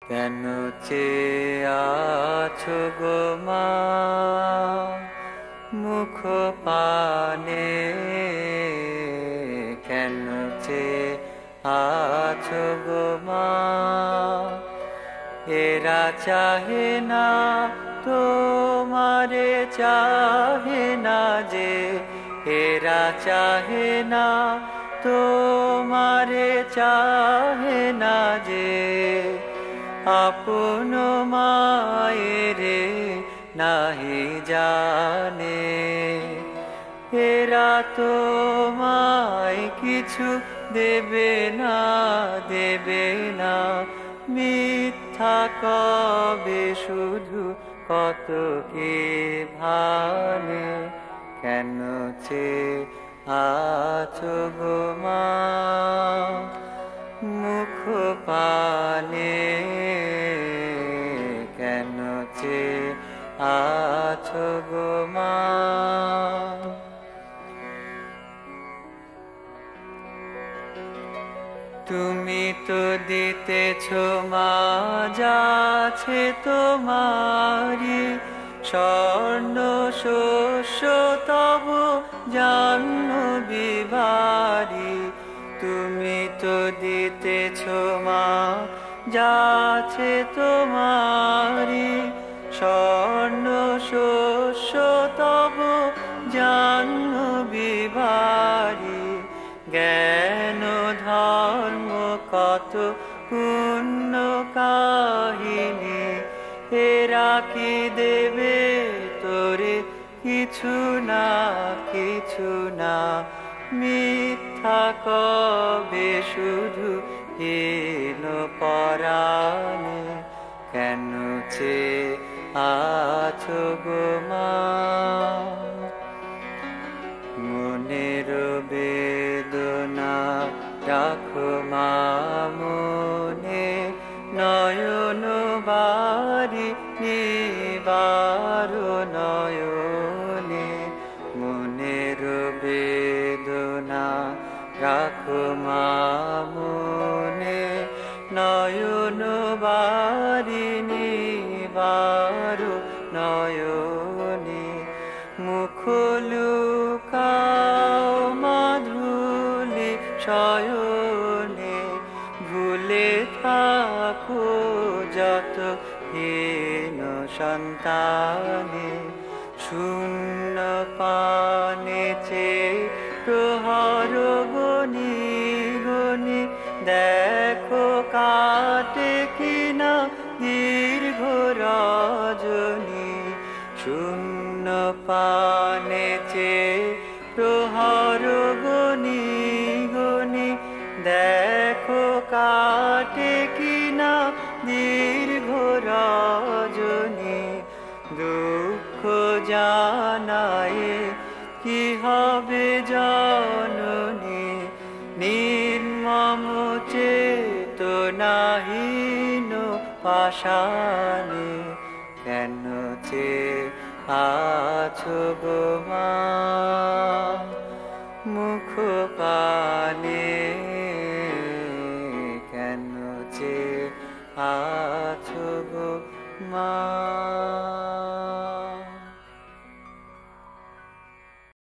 কেন চেয়ে আছো গো মা মুখ পানে? কেন চেয়ে আছো গো মা? এরা চাহে না তোমারে, চাহে না যে এরা চাহে না তোমারে, চাহে না যে আপন মায়েরে নাহি জানে। এরা তোমায় কিছু দেবে না, দেবে না, মিথ্যা কবে শুধু কত কে ভানে। কেন চেয়ে আছো গো মা মুখ পানে? কেন চেয়ে আছো গো মা? তুমি তো দিতেছ মা যাছে তোমারি, স্বর্ণ শস্য তব জাহ্নবী বারি। তুমি তো দিতেছ মা যাছে তোমারি, স্বর্ণ শস্য তব জাহ্নবী বারি। জ্ঞান ধর্ম কত পুণ্য কাহিনী, এরা কি দেবে তোরে? কিছু না, কিছু না, মিথ্যা কবে শুধু হীন পরাণে। কেন চেয়ে আছো গো মা মনের বেদনা রাখো মা মনে? নয়ন বারি নিবার নয়নে, মনের বেদনা রাখো মা মনে। নয়ন বারি নিবার নয়নে, মুখ লুকাও মাধুলি শয়নে। ভুলে থাকো যত হীন সন্তানে, শূন্য পানে চেয়ে প্রহর গনি গনি। দেখো কাটে কিনা দীর্ঘ রজনী, শূন্য পানে চেয়ে প্রহর গনি গনি। দেখো কাটে কিনা দীর্ঘ রজনী। দুঃখ জানায় কি হবে জননী, নির্মম চেতনাহীন পাষাণে। কেন চেয়ে আছো গো মা মুখ পানে? কেন চেয়ে আছো গো মা?